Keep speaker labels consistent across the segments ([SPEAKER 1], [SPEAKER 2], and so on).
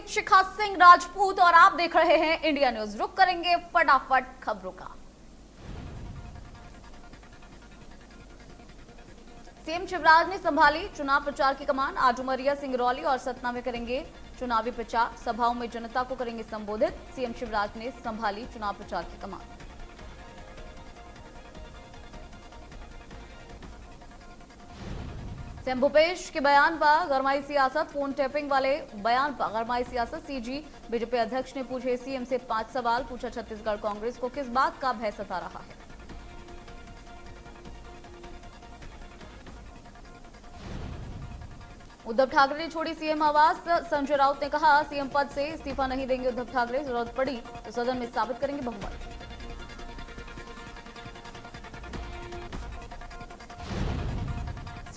[SPEAKER 1] शिखा सिंह राजपूत और आप देख रहे हैं इंडिया न्यूज। रुक करेंगे फटाफट खबरों का। सीएम शिवराज ने संभाली चुनाव प्रचार की कमान। आज उमरिया, सिंगरौली और सतना में करेंगे चुनावी प्रचार। सभाओं में जनता को करेंगे संबोधित। सीएम शिवराज ने संभाली चुनाव प्रचार की कमान। सीएम भूपेश के बयान पर गरमाई सियासत। फोन टैपिंग वाले बयान पर गरमाई सियासत। सीजी बीजेपी अध्यक्ष ने पूछे सीएम से 5 सवाल। पूछा छत्तीसगढ़ कांग्रेस को किस बात का भय सता रहा है। उद्धव ठाकरे ने छोड़ी सीएम आवास। संजय राउत ने कहा सीएम पद से इस्तीफा नहीं देंगे उद्धव ठाकरे। जरूरत पड़ी तो सदन में साबित करेंगे बहुमत।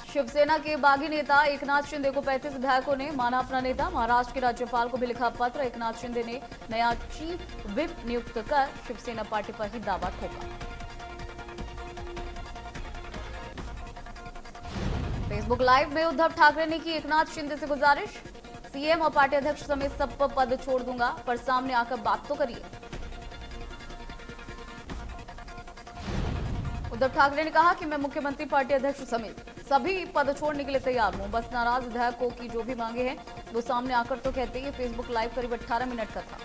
[SPEAKER 1] शिवसेना के बागी नेता एकनाथ शिंदे को 35 विधायकों ने माना अपना नेता। महाराष्ट्र के राज्यपाल को भी लिखा पत्र। एकनाथ शिंदे ने नया चीफ विप नियुक्त कर शिवसेना पार्टी पर ही दावा ठोका। फेसबुक लाइव में उद्धव ठाकरे ने की एकनाथ शिंदे से गुजारिश। सीएम और पार्टी अध्यक्ष समेत सब पद छोड़ दूंगा, पर सामने आकर बात तो करिए। उद्धव ठाकरे ने कहा कि मैं मुख्यमंत्री, पार्टी अध्यक्ष समेत सभी पद छोड़ने के लिए तैयार हूं। बस नाराज विधायकों की जो भी मांगे हैं वो सामने आकर तो कहते हैं। फेसबुक लाइव करीब 18 मिनट का था।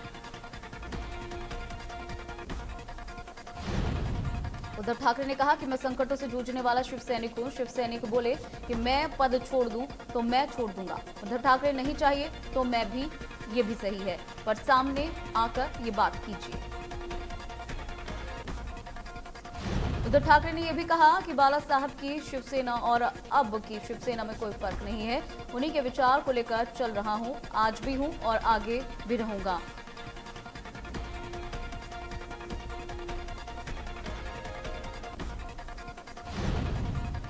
[SPEAKER 1] उद्धव ठाकरे ने कहा कि मैं संकटों से जूझने वाला शिव सैनिक हूं। शिव सैनिक बोले कि मैं पद छोड़ दूं तो मैं छोड़ दूंगा। उद्धव ठाकरे नहीं चाहिए तो मैं भी, ये भी सही है, पर सामने आकर ये बात कीजिए। उद्धव ठाकरे ने यह भी कहा कि बाला साहब की शिवसेना और अब की शिवसेना में कोई फर्क नहीं है। उन्हीं के विचार को लेकर चल रहा हूं, आज भी हूं और आगे भी रहूंगा।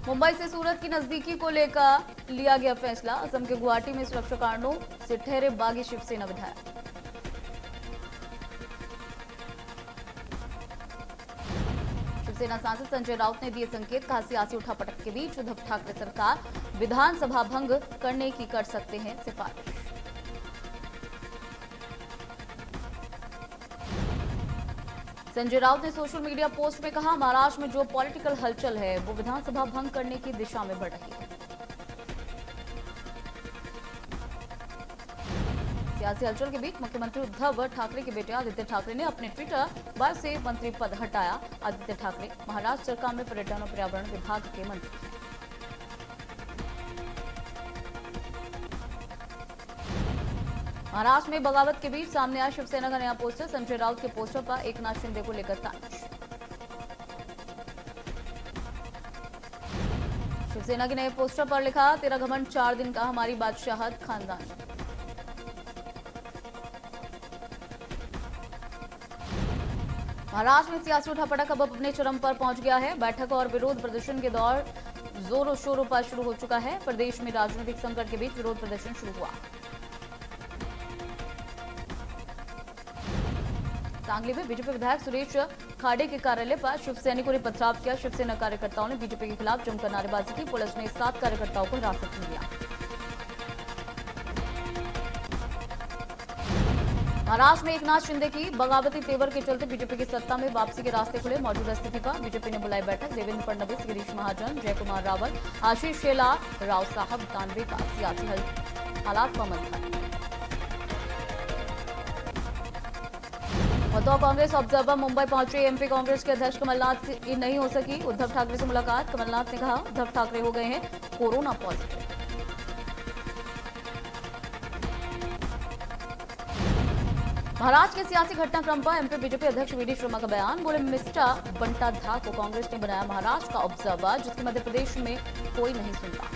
[SPEAKER 1] मुंबई से सूरत की नजदीकी को लेकर लिया गया फैसला। असम के गुवाहाटी में सुरक्षा कारणों से ठहरे बागी शिवसेना विधायक। शिवसेना सांसद संजय राउत ने दिए संकेत। कहा सियासी उठापटक के बीच उद्धव ठाकरे सरकार विधानसभा भंग करने की कर सकते हैं सिफारिश। संजय राउत ने सोशल मीडिया पोस्ट में कहा महाराष्ट्र में जो पॉलिटिकल हलचल है वो विधानसभा भंग करने की दिशा में बढ़ रही है। सियासी हलचल के बीच मुख्यमंत्री उद्धव ठाकरे के बेटे आदित्य ठाकरे ने अपने ट्विटर बायो से मंत्री पद हटाया। आदित्य ठाकरे महाराष्ट्र सरकार में पर्यटन और पर्यावरण विभाग के मंत्री हैं। महाराष्ट्र में बगावत के बीच सामने आया शिवसेना का नया पोस्टर। संजय राउत के पोस्टर पर एकनाथ शिंदे को लेकर तंज। शिवसेना के नए पोस्टर पर लिखा तेरा घमंड 4 दिन का, हमारी बादशाहत खानदान। महाराष्ट्र में सियासी उठापटक अब अपने चरम पर पहुंच गया है। बैठक और विरोध प्रदर्शन के दौर जोरों शोरों पर शुरू हो चुका है। प्रदेश में राजनीतिक संकट के बीच विरोध प्रदर्शन शुरू हुआ। सांगली में बीजेपी विधायक सुरेश खाड़े के कार्यालय पर शिव सैनिकों ने पथराव किया। शिवसेना कार्यकर्ताओं ने बीजेपी के खिलाफ जमकर नारेबाजी की। पुलिस ने 7 कार्यकर्ताओं को हिरासत में लिया। महाराष्ट्र में एकनाथ शिंदे की बगावती तेवर के चलते बीजेपी की सत्ता में वापसी के रास्ते खुले। मौजूदा स्थिति पर बीजेपी ने बुलाई बैठक। देवेंद्र फडणवीस, गिरीश महाजन, जयकुमार रावल, आशीष शेलार, राव साहब दानवे का सियासी हालात पर मंथन। उद्धव कांग्रेस ऑब्जर्वर मुंबई पहुंचे। एमपी कांग्रेस के अध्यक्ष कमलनाथ की नहीं हो सकी उद्धव ठाकरे से मुलाकात। कमलनाथ ने कहा उद्धव ठाकरे हो गए हैं कोरोना पॉजिटिव। महाराष्ट्र के सियासी घटनाक्रम पर एमपी बीजेपी अध्यक्ष वीडी शर्मा का बयान। बोले मिस्टर बंटा धा को कांग्रेस ने बनाया महाराष्ट्र का ऑब्जर्वर, जिसके मध्य प्रदेश में कोई नहीं सुनता।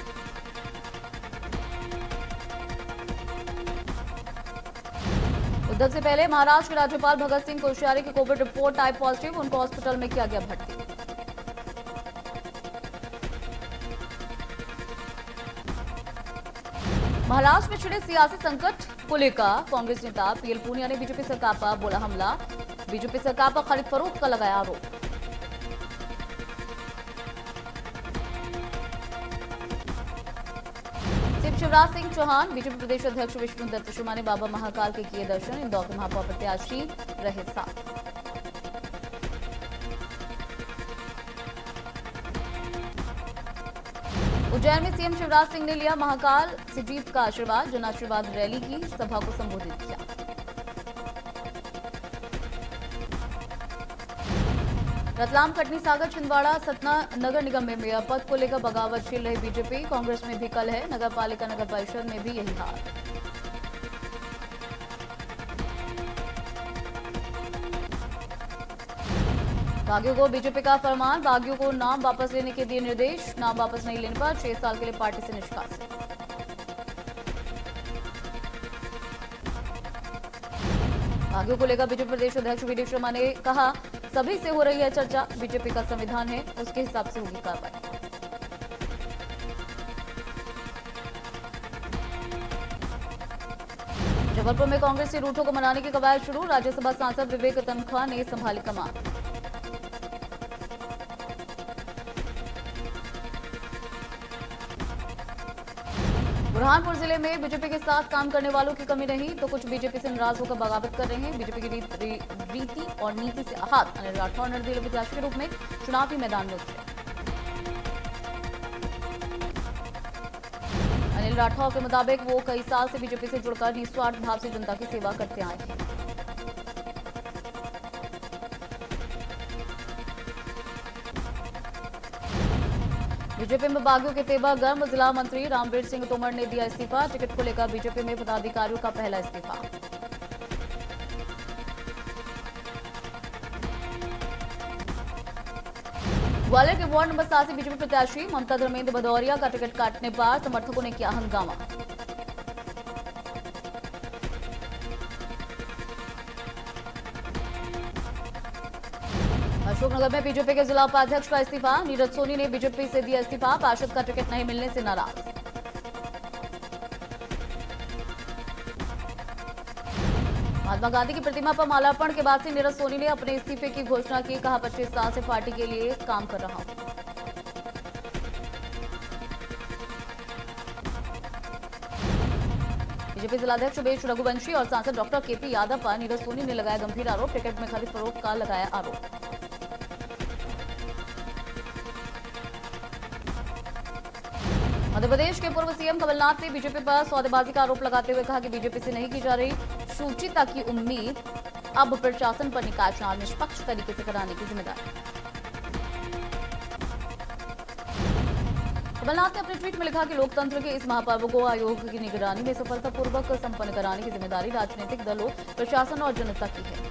[SPEAKER 1] उद्धव से पहले महाराष्ट्र के राज्यपाल भगत सिंह कोश्यारी की कोविड रिपोर्ट आई पॉजिटिव। उनको हॉस्पिटल में किया गया भर्ती। महाराष्ट्र में छिड़े सियासी संकट को लेकर कांग्रेस नेता पीएल पूनिया ने बीजेपी सरकार पर बोला हमला। बीजेपी सरकार पर खरीद फरोख्त का लगाया आरोप। सीएम शिवराज सिंह चौहान, बीजेपी प्रदेश अध्यक्ष विष्णुदत्त शर्मा ने बाबा महाकाल के किए दर्शन। इंदौर के महापौर प्रत्याशी रहे साथ। उज्जैन में सीएम शिवराज सिंह ने लिया महाकाल से जीत का आशीर्वाद। जन आशीर्वाद रैली की सभा को संबोधित किया। रतलाम, कटनी, सागर, छिंदवाड़ा, सतना नगर निगम में मेयर पद को लेकर बगावत झेल रही बीजेपी। कांग्रेस में भी कल है। नगर पालिका नगर परिषद में भी यही हाल। बागियों को बीजेपी का फरमान। बागियों को नाम वापस लेने के दिए निर्देश। नाम वापस नहीं लेने पर 6 साल के लिए पार्टी से निष्कासित। बागियों को लेकर बीजेपी प्रदेश अध्यक्ष वीडी शर्मा ने कहा, सभी से हो रही है चर्चा। बीजेपी का संविधान है, उसके हिसाब से होगी कार्रवाई। जबलपुर में कांग्रेस के रूठों को मनाने की कवायद शुरू। राज्यसभा सांसद विवेक तनखा ने संभाली कमान। बुरहानपुर जिले में बीजेपी के साथ काम करने वालों की कमी नहीं, तो कुछ बीजेपी से नाराज होकर बगावत कर रहे हैं। बीजेपी की रीति और नीति से आहत अनिल राठौर निर्दलीय प्रत्याशी के रूप में चुनावी मैदान में उतरे। अनिल राठौर के मुताबिक वो कई साल से बीजेपी से जुड़कर निस्वार्थ भाव से जनता की सेवा करते आए हैं। बीजेपी में बागियों के तेवर गर्म। जिला मंत्री रामवीर सिंह तोमर ने दिया इस्तीफा। टिकट को लेकर बीजेपी में पदाधिकारियों का पहला इस्तीफा। ग्वालियर के वार्ड नंबर 7 से बीजेपी प्रत्याशी ममता धर्मेंद्र भदौरिया का टिकट काटने पर समर्थकों ने किया हंगामा। अशोकनगर में बीजेपी के जिला उपाध्यक्ष का इस्तीफा। नीरज सोनी ने बीजेपी से दिया इस्तीफा। पार्षद का टिकट नहीं मिलने से नाराज। महात्मा गांधी की प्रतिमा पर माल्यार्पण के बाद से नीरज सोनी ने अपने इस्तीफे की घोषणा की। कहा, 25 साल से पार्टी के लिए काम कर रहा हूं। बीजेपी जिलाध्यक्ष उमेश रघुवंशी और सांसद डॉक्टर केपी यादव पर नीरज सोनी ने लगाया गंभीर आरोप। टिकट में खरीद फरोख्त का लगाया आरोप। मध्य प्रदेश के पूर्व सीएम कमलनाथ ने बीजेपी पर सौदेबाजी का आरोप लगाते हुए कहा कि बीजेपी से नहीं की जा रही शुचिता की उम्मीद, अब प्रशासन पर निकाय चुनाव निष्पक्ष तरीके से कराने की जिम्मेदारी। कमलनाथ ने अपने ट्वीट में लिखा कि लोकतंत्र के इस महापर्व को आयोग की निगरानी में सफलतापूर्वक संपन्न कराने की जिम्मेदारी राजनीतिक दलों, प्रशासन और जनता की है।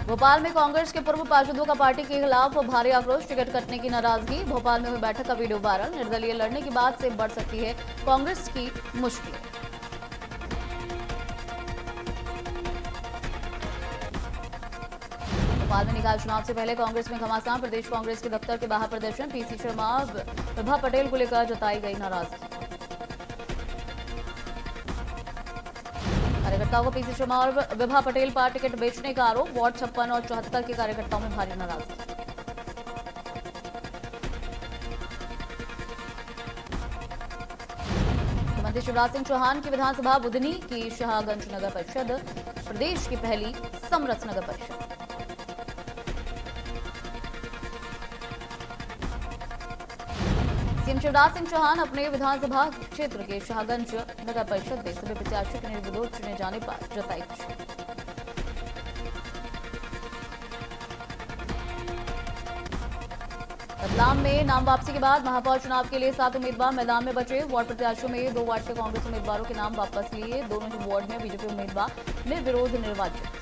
[SPEAKER 1] भोपाल में कांग्रेस के पूर्व पार्षदों का पार्टी के खिलाफ भारी आक्रोश। टिकट कटने की नाराजगी। भोपाल में हुई बैठक का वीडियो वायरल। निर्दलीय लड़ने की बात से बढ़ सकती है कांग्रेस की मुश्किलें। भोपाल में निकाय चुनाव से पहले कांग्रेस में घमासान। प्रदेश कांग्रेस के दफ्तर के बाहर प्रदर्शन। पीसी शर्मा, विभा पटेल को लेकर जताई गई नाराजगी। कार्यकर्ताओं को पीसी शर्मा और विभा पटेल पर टिकट बेचने का आरोप। वार्ड 56 और 74 के कार्यकर्ताओं में भारी नाराजगी। मुख्यमंत्री शिवराज सिंह चौहान की विधानसभा बुधनी की शाहगंज नगर परिषद प्रदेश की पहली समरस नगर परिषद। सीएम शिवराज सिंह चौहान अपने विधानसभा क्षेत्र के शाहगंज नगर परिषद में सभी प्रत्याशियों के निर्विरोध चुने जाने पर जताई खुशी। रतलाम में नाम वापसी के बाद महापौर चुनाव के लिए 7 उम्मीदवार मैदान में बचे। वार्ड प्रत्याशियों में 2 वार्ड के कांग्रेस उम्मीदवारों के नाम वापस लिए। दोनों ही वार्ड में बीजेपी उम्मीदवार निर्विरोध निर्वाचित।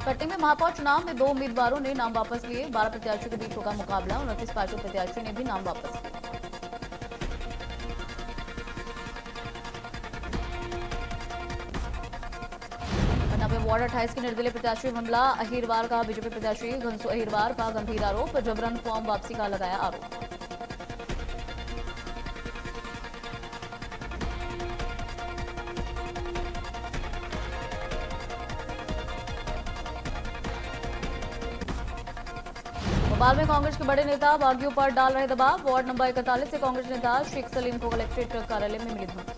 [SPEAKER 1] कटनी में महापौर चुनाव में 2 उम्मीदवारों ने नाम वापस लिए। 12 प्रत्याशियों के बीच होगा मुकाबला। 29 पार्षद प्रत्याशियों ने भी नाम वापस लिए। पन्ना में वार्ड 28 के निर्दलीय प्रत्याशी विमला अहिरवार का बीजेपी प्रत्याशी घनसो अहिरवार का गंभीर आरोप। जबरन फॉर्म वापसी का लगाया आरोप। भोपाल में कांग्रेस के बड़े नेता बागियों पर डाल रहे दबाव। वार्ड नंबर 41 से कांग्रेस नेता शेख सलीम को कलेक्ट्रेट कार्यालय में मिली धमकी।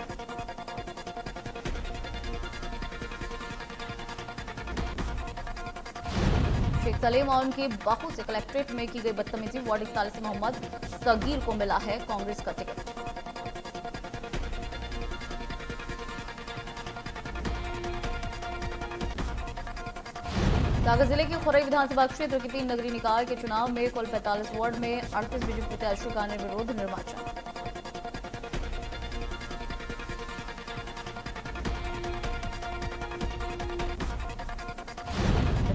[SPEAKER 1] शेख सलीम और उनकी बहू से कलेक्ट्रेट में की गई बदतमीजी। वार्ड 41 से मोहम्मद सगीर को मिला है कांग्रेस का टिकट। सागर जिले की खुरई विधानसभा क्षेत्र के 3 नगरीय निकाय के चुनाव में कुल 45 वार्ड में 38 बीजेपी प्रत्याशियों का निर्विरोध निर्वाचन।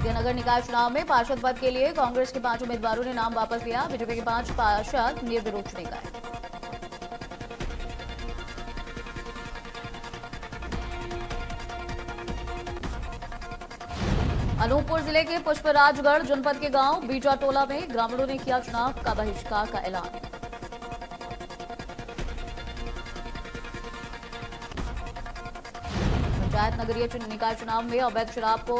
[SPEAKER 1] नगर निकाय चुनाव में पार्षद पद के लिए कांग्रेस के 5 उम्मीदवारों ने नाम वापस लिया। बीजेपी के 5 पार्षद निर्विरोध चुने गए। अनूपपुर जिले के पुष्पराजगढ़ जनपद के गांव बीजा टोला में ग्रामीणों ने किया चुनाव का बहिष्कार का ऐलान। पंचायत नगरीय निकाय चुनाव में अवैध शराब को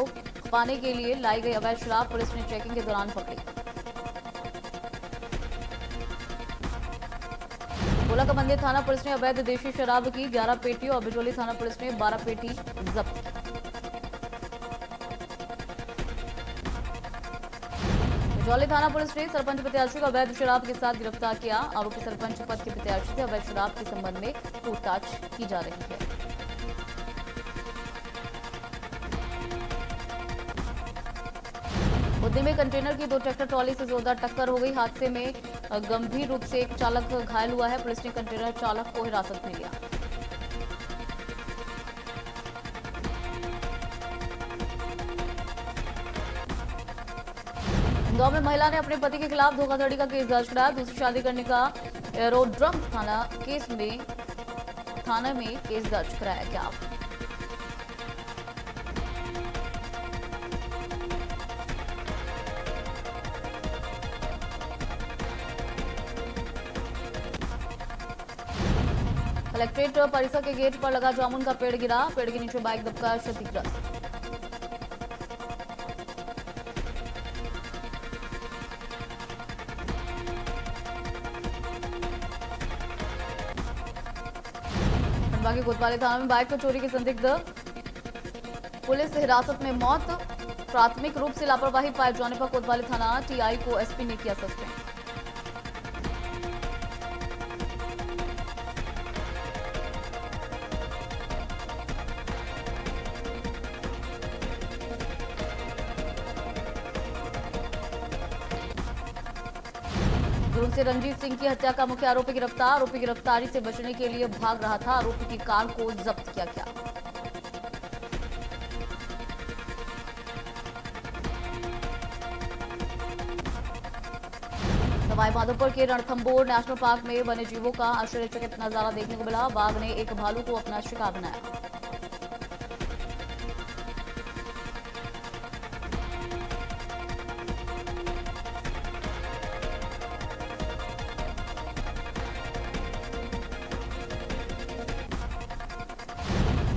[SPEAKER 1] पाने के लिए लाई गई अवैध शराब पुलिस ने चेकिंग के दौरान पकड़ी। गोला का मंदिर थाना पुलिस ने अवैध देशी शराब की 11 पेटी और बिजोली थाना पुलिस ने 12 पेटी जब्त की। बिजौली थाना पुलिस ने सरपंच प्रत्याशी को अवैध शराब के साथ गिरफ्तार किया। आरोपी सरपंच पद के प्रत्याशी से अवैध शराब के संबंध में पूछताछ की जा रही है। बुद्धि में कंटेनर की 2 ट्रैक्टर ट्रॉली से जोरदार टक्कर हो गई। हादसे में गंभीर रूप से एक चालक घायल हुआ है। पुलिस ने कंटेनर चालक को हिरासत में लिया। इंदौर में महिला ने अपने पति के खिलाफ धोखाधड़ी का केस दर्ज कराया। दूसरी शादी करने का एरोड्रम थाना में केस दर्ज कराया गया। कलेक्ट्रेट परिसर के गेट पर लगा जामुन का पेड़ गिरा। पेड़ के नीचे बाइक दबकर क्षतिग्रस्त। खंडवा के कोतवाली थाना में बाइक पर चोरी की संदिग्ध पुलिस हिरासत में मौत। प्राथमिक रूप से लापरवाही पाए जाने पर कोतवाली थाना टीआई को एसपी ने किया सस्पेंड। दुर्ग से रंजीत सिंह की हत्या का मुख्य आरोपी गिरफ्तार। आरोपी गिरफ्तारी से बचने के लिए भाग रहा था। आरोपी की कार को जब्त किया गया। सवाई माधोपुर के रणथंभौर नेशनल पार्क में वन्य जीवों का आश्चर्यचकित नजारा देखने को मिला। बाघ ने एक भालू को अपना शिकार बनाया।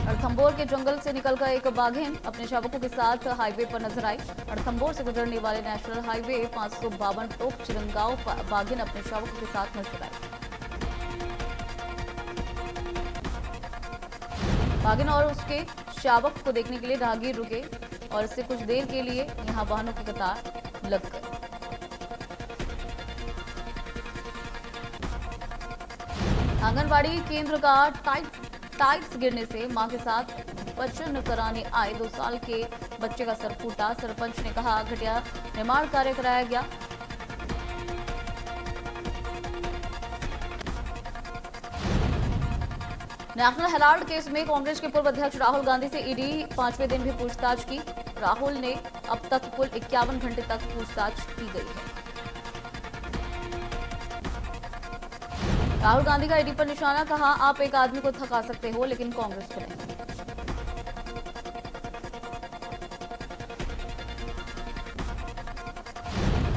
[SPEAKER 1] रणथंभौर के जंगल से निकलकर एक बाघिन अपने शावकों के साथ हाईवे पर नजर आई। रणथंभौर से गुजरने वाले नेशनल हाईवे 552 टोक चिरंगांव बाघिन अपने शावकों के साथ नजर आई। बाघिन और उसके शावक को देखने के लिए राहगीर रुके और इससे कुछ देर के लिए यहां वाहनों की कतार लग गई। आंगनबाड़ी केंद्र का टाइल्स गिरने से मां के साथ वचन कराने आए 2 साल के बच्चे का सर फूटा। सरपंच ने कहा घटिया निर्माण कार्य कराया गया। नेशनल हेराल्ड केस में कांग्रेस के पूर्व अध्यक्ष राहुल गांधी से ईडी 5वें दिन भी पूछताछ की। राहुल ने अब तक कुल 51 घंटे तक पूछताछ की गई है। राहुल गांधी का ईडी पर निशाना, कहा आप एक आदमी को थका सकते हो लेकिन कांग्रेस को नहीं।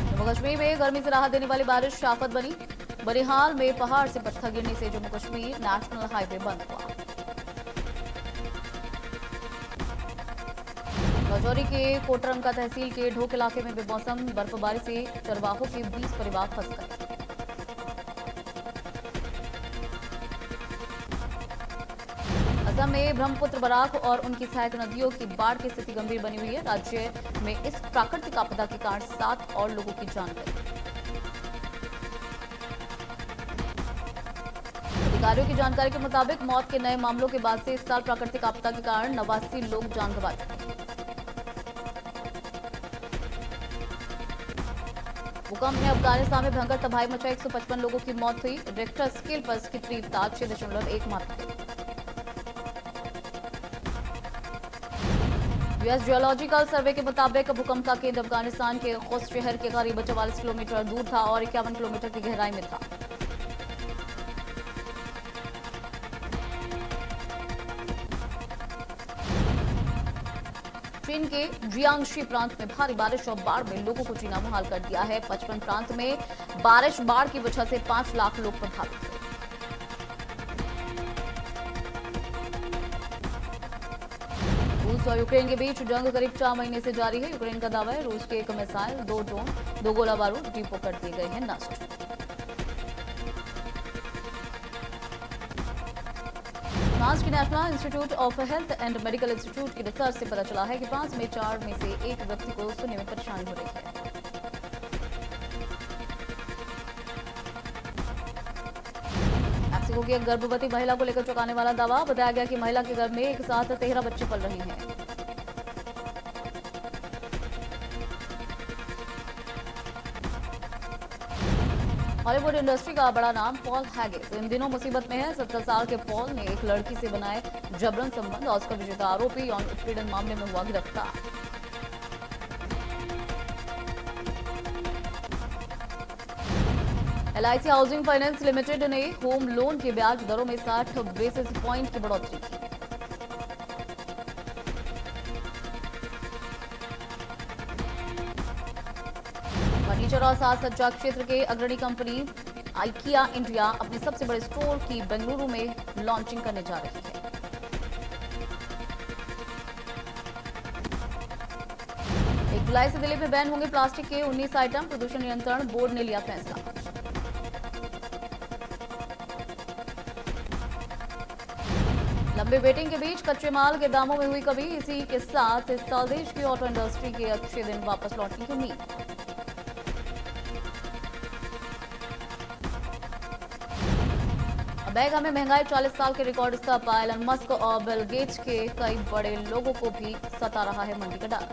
[SPEAKER 1] जम्मू कश्मीर में गर्मी से राहत देने वाली बारिश आफत बनी। बनिहाल में पहाड़ से पत्थर गिरने से जम्मू कश्मीर नेशनल हाईवे बंद हुआ। राजौरी के कोटरंका तहसील के ढोक इलाके में बेमौसम बर्फबारी से चरवाहों के 20 परिवार फंस गए। असम में ब्रह्मपुत्र, बराक और उनकी सहायक नदियों की बाढ़ की स्थिति गंभीर बनी हुई है। राज्य में इस प्राकृतिक आपदा के कारण 7 और लोगों की जान गई। अधिकारियों की जानकारी के मुताबिक मौत के नए मामलों के बाद से इस साल प्राकृतिक आपदा के कारण 89 लोग जान गंवा चुके हैं। भूकंप ने अफगानिस्तान में भयंकर तबाही मचाई, 155 लोगों की मौत हुई। रिक्टर स्केल पर इसकी तीव्रता 6.1 मापी गई। यूएस जियोलॉजिकल सर्वे के मुताबिक भूकंप का केंद्र अफगानिस्तान के खुस्त शहर के करीब 44 किलोमीटर दूर था और 51 किलोमीटर की गहराई में था। चीन के जियांगशी प्रांत में भारी बारिश और बाढ़ में लोगों को जीना मुहाल कर दिया है। 55 प्रांत में बारिश बाढ़ की वजह से 5 लाख लोग प्रभावित हुए। रूस और यूक्रेन के बीच जंग करीब 4 महीने से जारी है। यूक्रेन का दावा है रूस के एक मिसाइल, 2 ड्रोन, 2 गोला बारूद डिपो कर दिए गए हैं नष्ट। फ्रांस की national institute of health and medical institute की रिसर्च से पता चला है कि फ्रांस में 4 में से 1 व्यक्ति को सुनने में परेशानी हो रही है। मेक्सिको की एक गर्भवती महिला को लेकर चौंकाने वाला दावा। बताया गया कि महिला के गर्भ में एक साथ 13 बच्चे पल रहे हैं। हॉलीवुड इंडस्ट्री का बड़ा नाम पॉल हैगिस इन दिनों मुसीबत में है। 70 साल के पॉल ने एक लड़की से बनाए जबरन संबंध। ऑस्कर विजेता आरोपी यौन उत्पीड़न मामले में हुआ गिरफ्तार। LIC हाउसिंग फाइनेंस लिमिटेड ने होम लोन के ब्याज दरों में 60 बेसिस पॉइंट की बढ़ोतरी की। फर्नीचर और साज सज्जा क्षेत्र के अग्रणी कंपनी IKEA इंडिया अपने सबसे बड़े स्टोर की बेंगलुरु में लॉन्चिंग करने जा रही है। 1 जुलाई से दिल्ली में बैन होंगे प्लास्टिक के 19 आइटम। प्रदूषण नियंत्रण बोर्ड ने लिया फैसला। लंबे वेटिंग के बीच कच्चे माल के दामों में हुई कमी। इसी के साथ इस साल देश की ऑटो इंडस्ट्री के अच्छे दिन वापस लौटने की उम्मीद। अमेरिका में महंगाई 40 साल के रिकॉर्ड स्तर पर। एलन मस्क और बिल गेट्स के कई बड़े लोगों को भी सता रहा है मंदी का डर।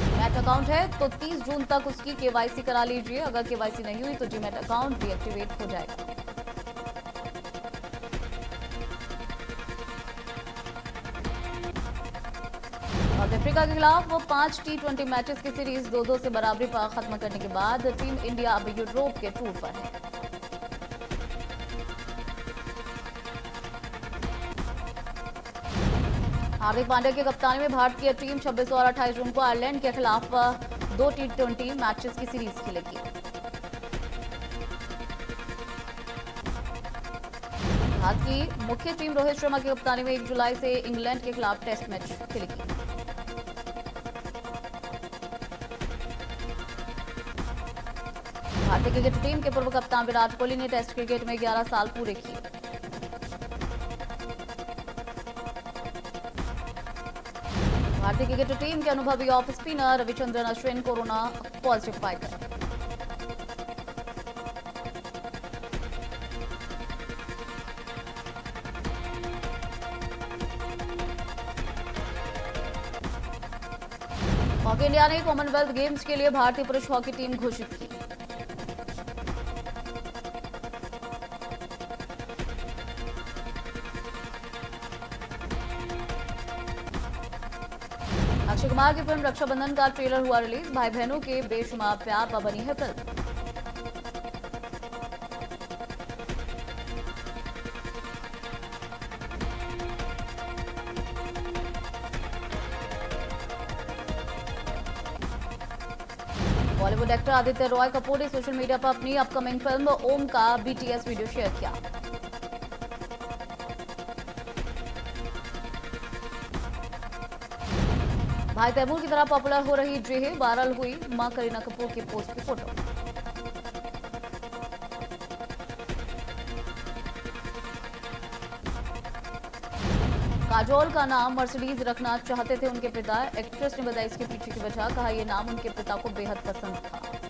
[SPEAKER 1] डीमैट अकाउंट है तो 30 जून तक उसकी KYC करा लीजिए। अगर KYC नहीं हुई तो डीमैट अकाउंट डीएक्टिवेट हो जाएगा। साउथ अफ्रीका के खिलाफ 5 T20 मैचेस की सीरीज 2-2 से बराबरी पर खत्म करने के बाद टीम इंडिया अब यूरोप के टूर पर है। हार्दिक पांड्या की कप्तानी में भारतीय टीम 26 और 28 जून को आयरलैंड के खिलाफ 2 T20 मैचेस की सीरीज खेलेगी। भारत की मुख्य टीम रोहित शर्मा की कप्तानी में 1 जुलाई से इंग्लैंड के खिलाफ टेस्ट मैच खेलेगी। भारतीय क्रिकेट टीम के पूर्व कप्तान विराट कोहली ने टेस्ट क्रिकेट में 11 साल पूरे किए। भारतीय क्रिकेट टीम के अनुभवी off spinner Ravichandran Ashwin corona positive पाए गए। हॉकी इंडिया ने कॉमनवेल्थ गेम्स के लिए भारतीय पुरुष हॉकी टीम घोषित की। अक्षय कुमार की फिल्म रक्षाबंधन का ट्रेलर हुआ रिलीज। भाई बहनों के बेशुमार प्यार पर बनी है फिल्म। बॉलीवुड एक्टर आदित्य रॉय कपूर ने सोशल मीडिया पर अपनी अपकमिंग फिल्म ओम का BTS वीडियो शेयर किया। भाई तैमूर की तरह पॉपुलर हो रही जेहे, वायरल हुई मां करीना कपूर की पोस्ट की फोटो। काजोल का नाम मर्सिडीज रखना चाहते थे उनके पिता, एक्ट्रेस ने बताई इसके पीछे की वजह, कहा यह नाम उनके पिता को बेहद पसंद था।